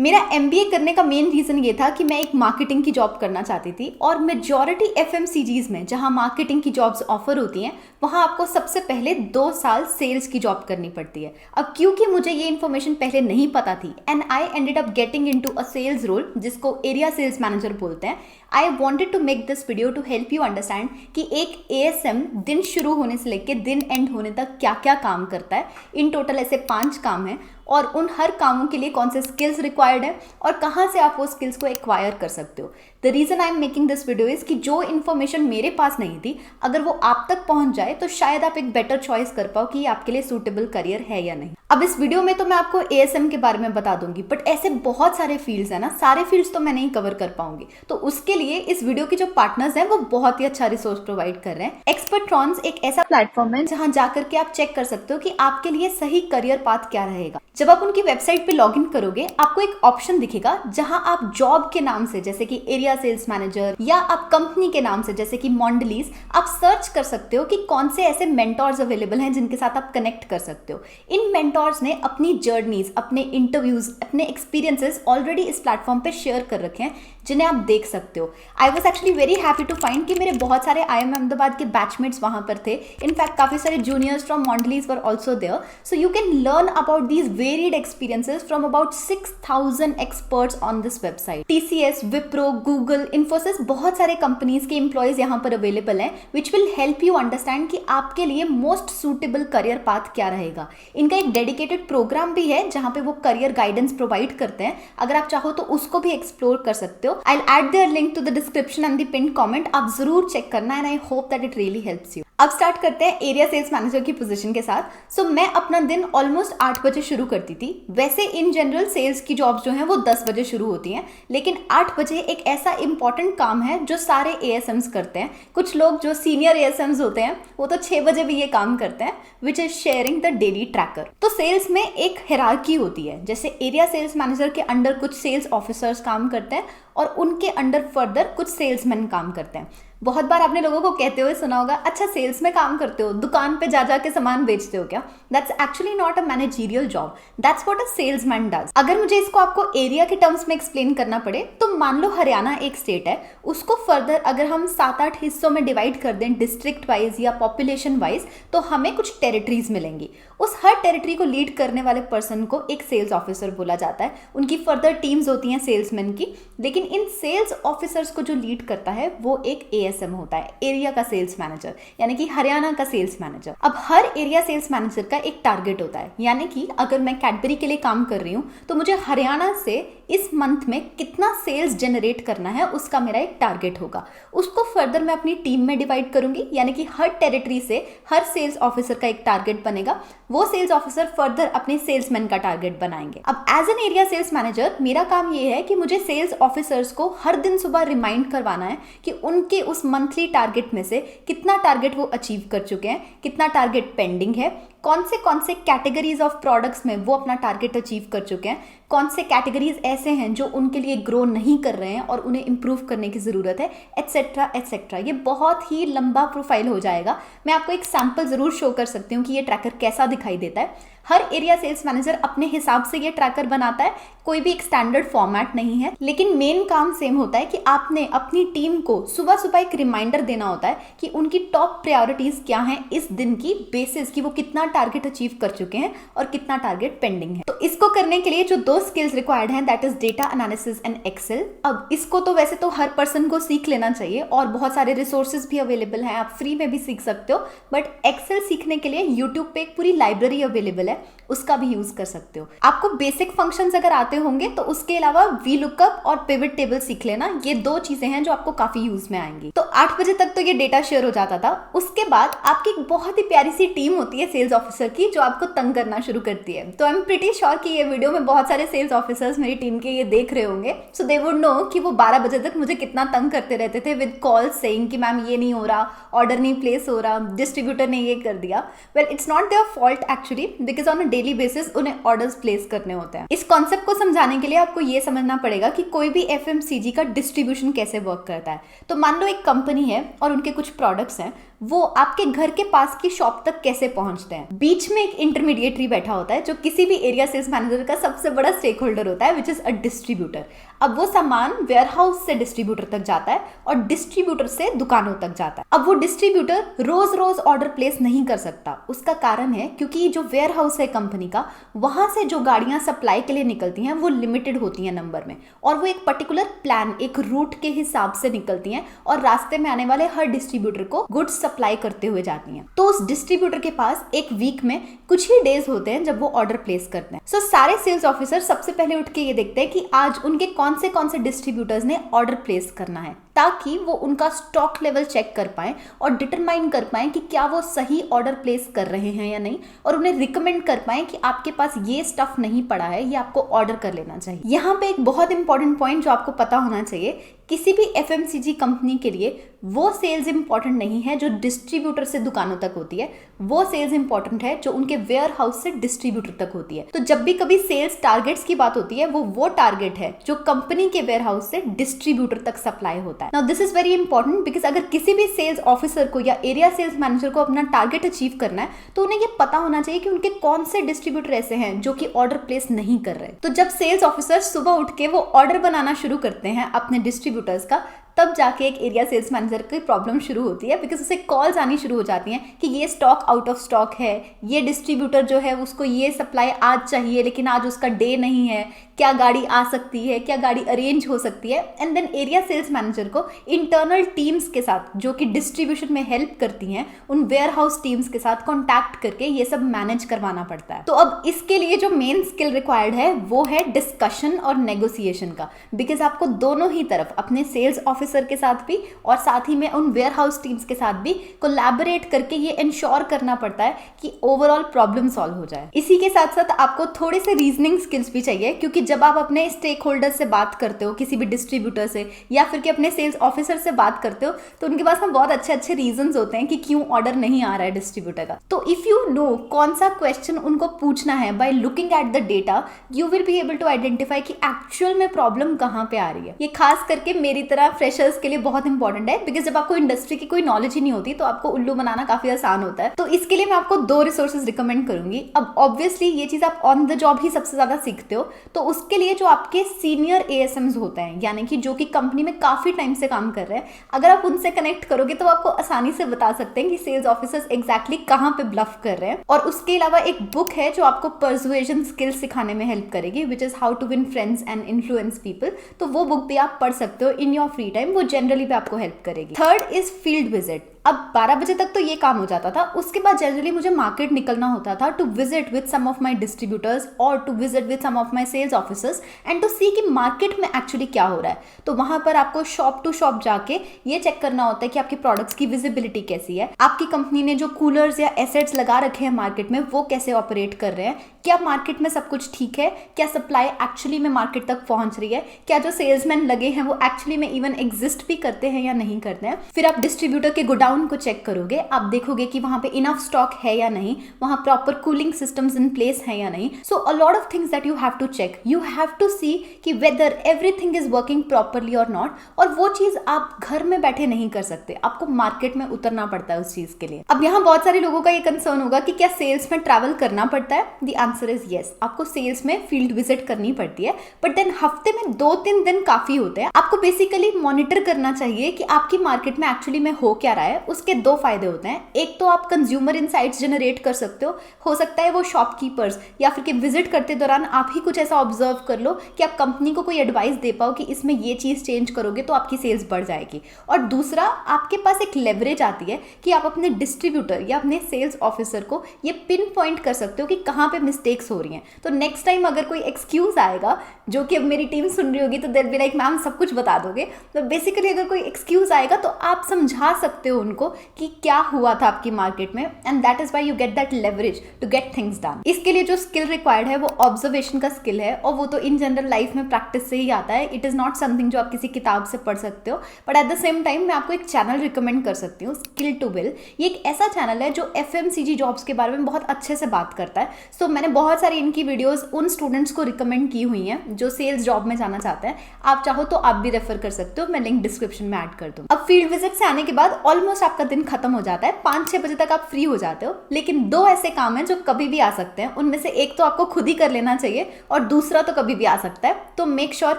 मेरा एमबीए करने का मेन रीज़न ये था कि मैं एक मार्केटिंग की जॉब करना चाहती थी और मेजॉरिटी एफएमसीजीज में जहाँ मार्केटिंग की जॉब्स ऑफर होती हैं वहाँ आपको सबसे पहले 2 साल सेल्स की जॉब करनी पड़ती है। अब क्योंकि मुझे ये इन्फॉर्मेशन पहले नहीं पता थी and I ended up getting into a sales role जिसको एरिया सेल्स मैनेजर बोलते हैं। I wanted to make this video to help you understand कि एक एएसएम दिन शुरू होने से लेकर दिन एंड होने तक क्या क्या काम करता है। इन टोटल ऐसे 5 काम हैं और उन हर कामों के लिए कौन से स्किल्स रिक्वायर्ड है और कहाँ से आप वो स्किल्स को एक्वायर कर सकते हो। The reason I am making this video is कि जो इन्फॉर्मेशन मेरे पास नहीं थी अगर वो आप तक पहुंच जाए तो शायद आप एक बेटर चॉइस कर पाओ कि ये आपके लिए सूटेबल करियर है या नहीं। अब इस वीडियो में तो मैं आपको एएसएम के बारे में बता दूंगी, बट ऐसे बहुत सारे फील्ड्स हैं ना, सारे फील्ड्स तो मैं नहीं कवर कर पाऊंगी। तो उसके लिए इस वीडियो के जो पार्टनर्स हैं वो बहुत ही अच्छा रिसोर्स प्रोवाइड कर रहे हैं। एक्सपर्ट्रॉन्स एक ऐसा प्लेटफॉर्म है जहां जाकर के आप चेक कर सकते हो कि आपके लिए सही करियर पाथ क्या रहेगा। जब आप उनकी वेबसाइट पे लॉगिन करोगे आपको एक ऑप्शन दिखेगा जहां आप जॉब के नाम से जैसे कि एरिया सेल्स मैनेजर या आप कंपनी के नाम से जैसे कि मॉन्डलीज आप सर्च कर सकते हो कि कौन से ऐसे मेंटोर्स अवेलेबल हैं जिनके साथ आप कनेक्ट कर सकते हो। इन मेंटोर्स ने अपनी जर्नीज, अपने इंटरव्यूज, अपने एक्सपीरियंसेस ऑलरेडी इस प्लेटफॉर्म पे शेयर कर रखे हैं जिन्हें आप देख सकते हो। I was actually very happy to find कि मेरे बहुत सारे IIM अहमदाबाद के बैचमेट्स वहां पर थे। इनफैक्ट काफी सारे juniors from Mondelez were also there, so you can learn about these varied experiences from about 6,000 experts on this website. TCS, Wipro, Google, Infosys, बहुत सारे कंपनीज के एम्प्लॉयज यहाँ पर अवेलेबल हैं which will help you understand कि आपके लिए मोस्ट सूटेबल करियर पाथ क्या रहेगा। इनका एक डेडिकेटेड प्रोग्राम भी है जहाँ पे वो करियर गाइडेंस प्रोवाइड करते हैं। अगर आप चाहो तो उसको भी एक्सप्लोर कर सकते हो। I'll add their link to the description and the pinned comment. आप जरूर चेक करना and I hope that it really helps you. अब स्टार्ट करते हैं एरिया सेल्स मैनेजर की पोजीशन के साथ। सो मैं अपना दिन ऑलमोस्ट 8 बजे शुरू करती थी। वैसे इन जनरल सेल्स की जॉब्स जो हैं वो 10 बजे शुरू होती हैं, लेकिन 8 बजे एक ऐसा इंपॉर्टेंट काम है जो सारे एएसएम्स करते हैं। कुछ लोग जो सीनियर एएसएम्स होते हैं वो तो 6 बजे भी ये काम करते हैं, which is sharing the daily tracker. तो सेल्स में एक हिरार्की होती है, जैसे एरिया सेल्स मैनेजर के अंडर कुछ सेल्स ऑफिसर्स काम करते हैं और उनके अंडर फर्दर कुछ सेल्समैन काम करते हैं। बहुत बार आपने लोगों को कहते हुए सुना होगा, अच्छा सेल्स में काम करते हो, दुकान पे जा के सामान बेचते हो क्या? That's actually not a managerial job, that's what a salesman does. अगर मुझे इसको आपको एरिया के टर्म्स में एक्सप्लेन करना पड़े तो मान लो हरियाणा एक स्टेट है, उसको फर्दर अगर हम 7-8 हिस्सों में डिवाइड कर दें डिस्ट्रिक्ट वाइज या पॉपुलेशन वाइज तो हमें कुछ टेरिटरीज मिलेंगी। उस हर टेरिटरी को लीड करने वाले पर्सन को एक सेल्स ऑफिसर बोला जाता है। उनकी फर्दर टीम्स होती हैं सेल्समैन की, लेकिन इन सेल्स ऑफिसर्स को जो लीड करता है वो एक एएसएम होता है, एरिया का सेल्स मैनेजर, यानी कि हरियाणा का सेल्स मैनेजर। अब हर एरिया सेल्स मैनेजर का एक टारगेट होता है, यानी कि अगर मैं कैडबरी के लिए काम कर रही हूँ तो मुझे हरियाणा से इस मंथ में कितना सेल्स जनरेट करना है उसका मेरा एक टारगेट होगा। उसको फर्दर मैं अपनी टीम में डिवाइड करूंगी, यानी कि हर टेरिटरी से हर सेल्स ऑफिसर का एक टारगेट बनेगा। वो सेल्स ऑफिसर फर्दर अपने सेल्समैन का टारगेट बनाएंगे। अब as an area sales manager मेरा काम ये है कि मुझे सेल्स ऑफिसर्स को हर दिन सुबह रिमाइंड करवाना है कि उनके उस मंथली टारगेट में से कितना टारगेट वो अचीव कर चुके हैं, कितना टारगेट पेंडिंग है, कौन से कैटेगरीज ऑफ प्रोडक्ट्स में वो अपना टारगेट अचीव कर चुके हैं, कौन से कैटेगरीज ऐसे हैं जो उनके लिए ग्रो नहीं कर रहे हैं और उन्हें इंप्रूव करने की ज़रूरत है, एटसेट्रा एटसेट्रा। ये बहुत ही लंबा प्रोफाइल हो जाएगा। मैं आपको एक सैम्पल ज़रूर शो कर सकती हूँ कि ये ट्रैकर कैसा दिखाई देता है। हर एरिया सेल्स मैनेजर अपने हिसाब से ये ट्रैकर बनाता है, कोई भी एक स्टैंडर्ड फॉर्मेट नहीं है, लेकिन मेन काम सेम होता है कि आपने अपनी टीम को सुबह सुबह एक रिमाइंडर देना होता है कि उनकी टॉप प्रायोरिटीज क्या हैं इस दिन की बेसिस, कि वो कितना टारगेट अचीव कर चुके हैं और कितना टारगेट पेंडिंग है। तो इसको करने के लिए जो 2 स्किल्स रिक्वायर्ड हैं, that is data analysis and Excel. अब इसको तो वैसे तो हर पर्सन को सीख लेना चाहिए और बहुत सारे रिसोर्सेज भी अवेलेबल हैं, आप फ्री में भी सीख सकते हो, बट एक्सेल सीखने के लिए यूट्यूब पे एक पूरी लाइब्रेरी अवेलेबल है, उसका भी यूज कर सकते हो। आपको बेसिक फंक्शंस अगर आते होंगे तो उसके अलावा वी लुकअप और पिवट टेबल सीख लेना। ये 2 चीजें हैं जो आपको काफी यूज में आएंगी। तो 8 बजे तक तो ये डेटा शेयर हो जाता था। उसके बाद आपकी एक बहुत ही प्यारी सी टीम होती है सेल्स ऑफिसर की जो आपको तंग करना शुरू करती है। तो आई एम प्रीटी श्योर कि ये वीडियो में बहुत सारे सेल्स ऑफिसर्स मेरी टीम के ये देख रहे होंगे, सो दे वुड नो कि वो 12 बजे तक मुझे कितना तंग करते रहते थे विद कॉल्स सेइंग कि मैम ये नहीं हो रहा, ऑर्डर नहीं प्लेस हो रहा, डिस्ट्रीब्यूटर ने ये कर दिया। Well it's not their fault actually, because on a daily basis उन्हें ऑर्डर्स प्लेस करने होते हैं। इस कॉन्सेप्ट को समझाने के लिए आपको ये समझना पड़ेगा कि कोई भी एफएमसीजी का डिस्ट्रीब्यूशन कैसे वर्क करता है। तो मान लो एक कंपनी है और उनके कुछ प्रोडक्ट्स हैं, वो आपके घर के पास की शॉप तक कैसे पहुंचते हैं। बीच में एक इंटरमीडिएटरी बैठा होता है जो किसी भी एरिया सेल्स मैनेजर का सबसे बड़ा स्टेक होल्डर होता है, विच इज अ डिस्ट्रीब्यूटर। अब वो सामान वेयरहाउस से डिस्ट्रीब्यूटर तक जाता है और डिस्ट्रीब्यूटर से दुकानों तक जाता है। अब वो डिस्ट्रीब्यूटर रोज रोज ऑर्डर प्लेस नहीं कर सकता। उसका कारण है क्योंकि जो वेयरहाउस है कंपनी का, वहां से जो गाड़ियां सप्लाई के लिए निकलती हैं वो लिमिटेड होती हैं नंबर में, और वो एक पर्टिकुलर प्लान, एक रूट के हिसाब से निकलती हैं और रास्ते में आने वाले हर डिस्ट्रीब्यूटर को गुड्स सप्लाई करते हुए जाती हैं। तो उस डिस्ट्रीब्यूटर के पास एक वीक में कुछ ही डेज होते हैं जब वो ऑर्डर प्लेस करते हैं। सो सारे सेल्स ऑफिसर सबसे पहले उठ के ये देखते हैं कि आज उनके कौन से डिस्ट्रीब्यूटर्स ने ऑर्डर प्लेस करना है, ताकि वो उनका स्टॉक लेवल चेक कर पाएं और डिटरमाइन कर पाएं कि क्या वो सही ऑर्डर प्लेस कर रहे हैं या नहीं, और उन्हें रिकमेंड कर पाएं कि आपके पास ये स्टफ नहीं पड़ा है, ये आपको ऑर्डर कर लेना चाहिए। यहाँ पे एक बहुत इंपॉर्टेंट पॉइंट जो आपको पता होना चाहिए, किसी भी एफएमसीजी कंपनी के लिए वो सेल्स इंपॉर्टेंट नहीं है जो डिस्ट्रीब्यूटर से दुकानों तक होती है, वो सेल्स इंपॉर्टेंट है जो उनके वेयर हाउस से डिस्ट्रीब्यूटर तक होती है। तो जब भी कभी सेल्स टारगेट्स की बात होती है, वो टारगेट है जो कंपनी के वेयर हाउस से डिस्ट्रीब्यूटर तक सप्लाई होता है। Now this is very important because अगर किसी भी सेल्स ऑफिसर को या एरिया सेल्स मैनेजर को अपना टारगेट अचीव करना है तो उन्हें ये पता होना चाहिए कि उनके कौन से डिस्ट्रीब्यूटर ऐसे हैं जो कि ऑर्डर प्लेस नहीं कर रहे। तो जब सेल्स ऑफिसर सुबह उठ के वो ऑर्डर बनाना शुरू करते हैं अपने डिस्ट्रीब्यूटर्स का, तब जाके एक एरिया सेल्स मैनेजर की प्रॉब्लम शुरू होती है, बिकॉज उसे कॉल्स आनी शुरू हो जाती हैं कि ये स्टॉक आउट ऑफ स्टॉक है, ये डिस्ट्रीब्यूटर जो है उसको ये सप्लाई आज चाहिए लेकिन आज उसका डे नहीं है, क्या गाड़ी आ सकती है, क्या गाड़ी अरेंज हो सकती है। And then area sales manager को इंटरनल टीम्स के साथ जो कि डिस्ट्रीब्यूशन में हेल्प करती हैं, उन वेयर हाउस टीम्स के साथ कॉन्टैक्ट करके ये सब मैनेज करवाना पड़ता है। तो अब इसके लिए जो मेन स्किल रिक्वायर्ड है वो है डिस्कशन और नेगोशिएशन का, बिकॉज आपको दोनों ही तरफ अपने सेल्स ऑफिसर के साथ भी और साथ ही में उन वेयर हाउस टीम्स के साथ भी कोलैबोरेट करके ये इंश्योर करना पड़ता है कि ओवरऑल प्रॉब्लम सॉल्व हो जाए। इसी के साथ साथ आपको थोड़े से रीजनिंग स्किल्स भी चाहिए, क्योंकि जब आप अपने स्टेक होल्डर से बात करते हो, किसी भी डिस्ट्रीब्यूटर से या फिर कि अपने सेल्स ऑफिसर से बात करते हो, तो उनके पास में बहुत अच्छे अच्छे रीजंस होते हैं कि क्यों ऑर्डर नहीं आ रहा है डिस्ट्रीब्यूटर का। तो इफ यू नो कौन सा क्वेश्चन उनको पूछना है by looking at the data, you will be able to identify कि एक्चुअल में प्रॉब्लम कहां पे आ रही है। ये खास करके मेरी तरह फ्रेशर्स के लिए बहुत इंपॉर्टेंट है, बिकॉज जब आपको इंडस्ट्री की कोई नॉलेज ही नहीं होती तो आपको उल्लू बनाना काफी आसान होता है। तो इसके लिए मैं आपको 2 रिसोर्सेज रिकमेंड करूंगी। अब ऑब्वियसली ये चीज आप ऑन द जॉब ही सबसे ज्यादा सीखते हो, तो उसके लिए जो आपके सीनियर एएसएम्स होते हैं, यानी कि जो कि कंपनी में काफी टाइम से काम कर रहे हैं, अगर आप उनसे कनेक्ट करोगे तो आपको आसानी से बता सकते हैं कि सेल्स ऑफिसर्स एग्जैक्टली कहां पे ब्लफ कर रहे हैं। और उसके अलावा एक बुक है जो आपको पर्सुएजन स्किल्स सिखाने में हेल्प करेगी, which is how to win friends and influence people. तो वो बुक भी आप पढ़ सकते हो इन योर फ्री टाइम, वो जनरली भी आपको हेल्प करेगी। Third is field visit. अब 12 बजे तक तो ये काम हो जाता था, उसके बाद जनरली मुझे मार्केट निकलना होता था to visit with some of my distributors और to visit with some of my sales officers and to see कि मार्केट में एक्चुअली क्या हो रहा है। तो वहां पर आपको शॉप टू शॉप जाके ये चेक करना होता है कि आपके प्रोडक्ट्स की विजिबिलिटी कैसी है, आपकी कंपनी ने जो कूलर्स या एसेट्स लगा रखे हैं मार्केट में वो कैसे ऑपरेट कर रहे हैं, क्या मार्केट में सब कुछ ठीक है, क्या सप्लाई एक्चुअली में मार्केट तक पहुंच रही है, क्या जो सेल्समैन लगे हैं वो एक्चुअली में इवन एग्जिस्ट भी करते हैं या नहीं करते हैं। फिर आप डिस्ट्रीब्यूटर के गोडाउन को चेक करोगे, आप देखोगे कि वहां पे इनफ स्टॉक है या नहीं, वहां proper cooling systems in place है या नहीं। So a lot of things that you have to check, you have to see कि whether everything is working properly और नॉट। और वो चीज आप घर में बैठे नहीं कर सकते, आपको मार्केट में उतरना पड़ता है उस चीज के लिए। अब यहाँ बहुत सारे लोगों का ये कंसर्न होगा कि क्या सेल्स में ट्रैवल करना पड़ता है। द आंसर इज यस, आपको सेल्स में फील्ड विजिट करनी पड़ती है, बट देन हफ्ते में 2-3 दिन काफी होते हैं। आपको बेसिकली मॉनिटर करना चाहिए कि आपकी मार्केट में एक्चुअली में हो क्या रहा है। उसके 2 फायदे होते हैं। एक तो आप कंज्यूमर इनसाइट्स जनरेट कर सकते हो सकता है वो शॉपकीपर्स या फिर कि विजिट करते दौरान आप ही कुछ ऐसा ऑब्जर्व कर लो कि आप कंपनी को कोई एडवाइस दे पाओ कि इसमें ये चीज चेंज करोगे तो आपकी सेल्स बढ़ जाएगी। और दूसरा, आपके पास एक लेवरेज आती है कि आप अपने डिस्ट्रीब्यूटर या अपने सेल्स ऑफिसर को ये पिन पॉइंट कर सकते हो कि कहाँ पे मिस्टेक्स हो रही हैं। तो नेक्स्ट टाइम अगर कोई एक्सक्यूज आएगा, जो कि अब मेरी टीम सुन रही होगी तो देयर बी लाइक मैम सब कुछ बता दोगे, तो बेसिकली अगर कोई एक्सक्यूज आएगा तो आप समझा सकते हो उनको कि क्या हुआ था आपकी मार्केट में, and that is why you get that leverage to get things done. इसके लिए जो स्किल रिक्वायर्ड है वो ऑब्जर्वेशन का स्किल है, और वो तो इन जनरल लाइफ में प्रैक्टिस से ही आता है। इट इज नॉट समथिंग जो आप किसी किताब से पढ़ सकते हो, but at the same time मैं आपको एक चैनल रिकमेंड कर सकती हूँ, स्किल टू बिल। ये एक ऐसा चैनल है जो एफएमसीजी जॉब्स के बारे में बहुत अच्छे से बात करता है। सो मैंने बहुत सारी इनकी वीडियोस उन स्टूडेंट्स को रिकमेंड की हुई हैं जो सेल्स जॉब में जाना चाहते हैं। आप चाहो तो आप भी रेफर कर सकते हो, मैं लिंक डिस्क्रिप्शन में ऐड कर दूँ। अब फील्ड विजिट से आने के बाद ऑलमोस्ट ऑलमोस्ट आपका दिन खत्म हो जाता है, 5-6 बजे तक आप फ्री हो जाते हो, लेकिन 2 ऐसे काम हैं जो कभी भी आ सकते हैं। उनमें से एक तो आपको खुद ही कर लेना चाहिए और दूसरा तो कभी भी आ सकता है, तो मेक श्योर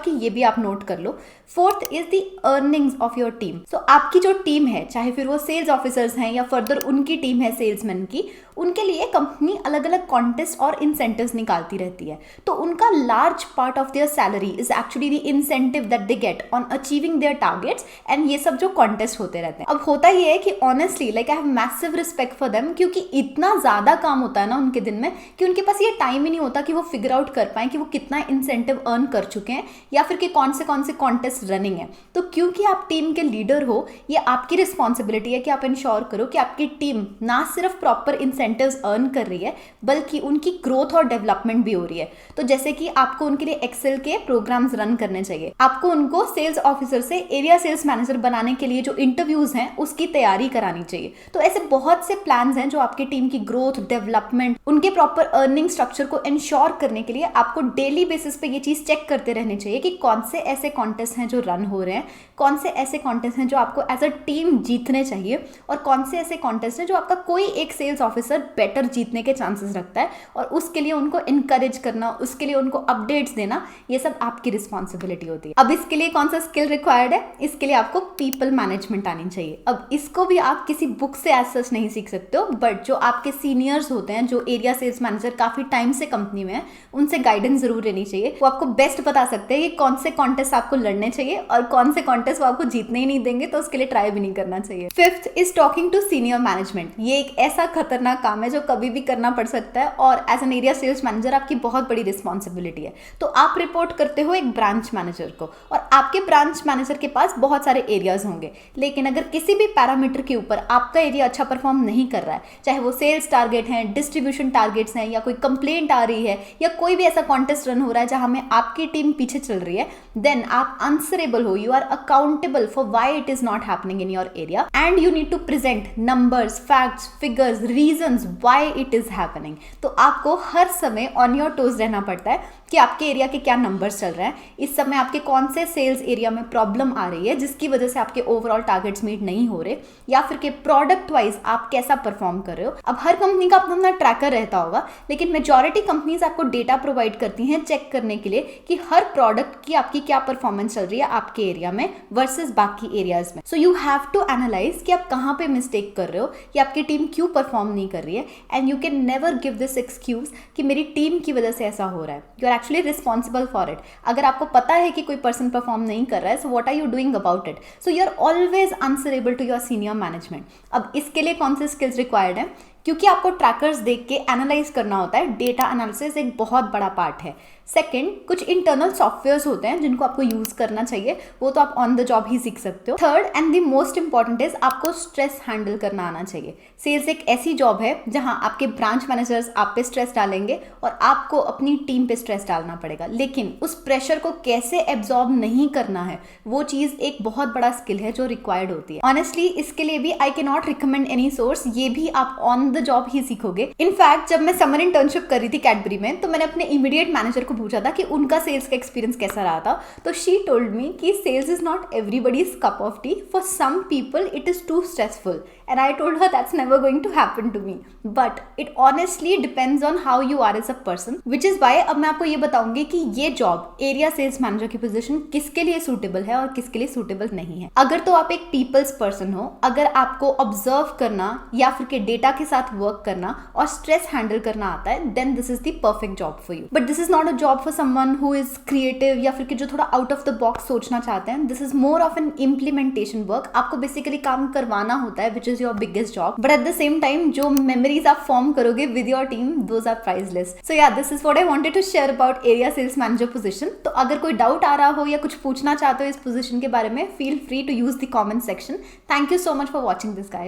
कि ये भी आप नोट कर लो। Fourth is the earnings of your team. सो आपकी जो टीम है, चाहे फिर वो सेल्स ऑफिसर्स हैं या फर्दर उनकी टीम है सेल्समैन की, उनके लिए कंपनी अलग अलग कॉन्टेस्ट और इंसेंटिव्स निकालती रहती है। तो उनका large part of their salary is actually the incentive that they get on achieving their targets, and ये सब जो कॉन्टेस्ट होते रहते हैं। अब होता ये है कि honestly like I have massive respect for them, क्योंकि इतना ज्यादा काम होता है ना उनके दिन में कि उनके पास ये टाइम ही नहीं होता कि वो फिगर आउट कर पाए कि वो कितना इंसेंटिव अर्न कर चुके हैं या फिर कि कौन से कॉन्टेस्ट रनिंग है। तो क्योंकि आप टीम के लीडर हो, ये आपकी रिस्पॉन्सिबिलिटी है कि आप इंश्योर करो कि आपकी टीम ना सिर्फ प्रॉपर इंसेंटिव्स अर्न कर रही है बल्कि उनकी ग्रोथ और डेवलपमेंट भी हो रही है। तो जैसे कि आपको उनके लिए एक्सेल के प्रोग्राम्स रन करने चाहिए, आपको उनको सेल्स ऑफिसर से एरिया सेल्स मैनेजर बनाने के लिए जो इंटरव्यूज हैं उसकी तैयारी करानी चाहिए। तो ऐसे बहुत से प्लान्स हैं जो आपकी टीम की ग्रोथ, डेवलपमेंट, उनके प्रॉपर अर्निंग स्ट्रक्चर को इंश्योर करने के लिए आपको डेली बेसिस पे ये चीज चेक करते रहने चाहिए कि कौन से ऐसे कॉन्टेस्ट हैं जो रन हो रहे हैं, कौन से ऐसे कॉन्टेस्ट हैं जो आपको एज अ टीम जीतने चाहिए, और कौन से ऐसे कॉन्टेस्ट हैं जो आपका कोई एक सेल्स ऑफिसर बेटर जीतने के चांसेस रखता है, और उसके लिए उनको इनकरेज करना, उसके लिए उनको अपडेट्स देना, ये सब आपकी रिस्पॉन्सिबिलिटी होती है। अब इसके लिए कौन सा स्किल रिक्वायर्ड है? इसके लिए आपको पीपल मैनेजमेंट आनी चाहिए। अब इसको भी आप किसी बुक से एज सच नहीं सीख सकते हो, बट जो आपके सीनियर्स होते हैं, जो एरिया सेल्स मैनेजर काफी टाइम से कंपनी में है, उनसे गाइडेंस जरूर लेनी चाहिए। वो आपको बेस्ट बता सकते हैं कि कौन से कॉन्टेस्ट आपको लड़ने चाहिए और कौन से कॉन्टेस्ट वो आपको जीतने ही नहीं देंगे, तो उसके लिए ट्राई भी नहीं करना चाहिए। Fifth is talking to senior management. ये एक ऐसा खतरनाक काम है जो कभी भी करना पड़ सकता है, और as an area sales manager आपकी बहुत बड़ी रिस्पॉन्सिबिलिटी है। तो आप रिपोर्ट करते हो एक ब्रांच मैनेजर को, और आपके ब्रांच मैनेजर के पास बहुत सारे एरियाज होंगे, लेकिन अगर किसी भी पैरामीटर के ऊपर आपका एरिया अच्छा परफॉर्म नहीं कर रहा है, चाहे वो सेल्स टारगेट हैं, डिस्ट्रीब्यूशन टारगेट्स हैं, या कोई कंप्लेंट आ रही है, या कोई भी ऐसा कॉन्टेस्ट रन हो रहा है जहां में आपकी टीम पीछे चल रही है, देन आप आंसरेबल हो, you are accountable for why it is not happening in your area, and you need to present numbers, facts, figures, reasons why it is happening. तो आपको हर समय ऑन योर टोज रहना पड़ता है कि आपके एरिया के क्या नंबर्स चल रहे हैं, इस समय आपके कौन से सेल्स एरिया में प्रॉब्लम आ रही है जिसकी वजह से आपके ओवरऑल टारगेट्स मीट नहीं हो रहे, या फिर के प्रोडक्ट वाइज आप कैसा परफॉर्म कर रहे हो। अब हर कंपनी का अपना ट्रैकर रहता होगा, लेकिन मेजॉरिटी कंपनीज आपको डेटा प्रोवाइड करती हैं चेक करने के लिए कि हर प्रोडक्ट की आपकी क्या परफॉर्मेंस चल रही है आपके एरिया में वर्सेस बाकी एरियाज में। So you have to analyse कि आप कहाँ पे मिस्टेक कर रहे हो, कि आपकी टीम क्यों परफॉर्म नहीं कर रही है, and you can never give this excuse कि मेरी टीम की वजह से ऐसा हो रहा है। You are actually responsible for it. अगर आपको पता है कि कोई पर्सन परफॉर्म नहीं कर रहा है, so what are you doing about it? So you are always answerable to your senior management. अब इसके लिए कौन से स्किल्स रिक्वायर्ड है? क्योंकि आपको ट्रैकर्स देख के एनालाइज करना होता है, डेटा एनालिसिस एक बहुत बड़ा पार्ट है। सेकंड, कुछ इंटरनल सॉफ्टवेयर्स होते हैं जिनको आपको यूज करना चाहिए, वो तो आप ऑन द जॉब ही सीख सकते हो। Third and the most important is आपको स्ट्रेस हैंडल करना आना चाहिए। सेल्स एक ऐसी जॉब है जहां आपके ब्रांच मैनेजर्स आप पे स्ट्रेस डालेंगे और आपको अपनी टीम पे स्ट्रेस डालना पड़ेगा, लेकिन उस प्रेशर को कैसे एब्जॉर्ब नहीं करना है, वो चीज एक बहुत बड़ा स्किल है जो रिक्वायर्ड होती है। ऑनेस्टली इसके लिए भी I can not recommend any source, ये भी आप ऑन द जॉब ही सीखोगे। इनफैक्ट जब मैं समर इंटर्नशिप कर रही थी कैडबरी में, तो मैंने अपने इमीडिएट मैनेजर को पूछा था कि उनका सेल्स का एक्सपीरियंस कैसा रहा था, तो शी टोल्ड मी कि sales is not everybody's cup of tea, for some people it is too stressful, and I told her that's never going to happen to me, but it honestly depends on how you are as a person, which is why अब मैं आपको ये बताऊंगी कि ये job area sales manager की position किसके लिए सूटेबल है और किसके लिए सूटेबल नहीं है। अगर तो आप एक पीपल्स पर्सन हो, अगर आपको ऑब्जर्व करना या फिर के डेटा के साथ वर्क करना और स्ट्रेस हैंडल करना आता है, then this is the perfect job for you. But this is not a job for someone who is creative या फिर कि जो थोड़ा आउट ऑफ द बॉक्स सोचना चाहते हैं। This is more of an implementation work. आपको बेसिकली काम करवाना होता है, which is your biggest job, but at the same time जो मेमोरीज आप फॉर्म करोगे with your team, those are priceless. So yeah this is what I wanted to share about area sales manager position. तो अगर कोई doubt आ रहा हो या कुछ पूछना चाहते हो इस पोजीशन के बारे में, feel free to use the comment section. Thank you so much for watching this guys.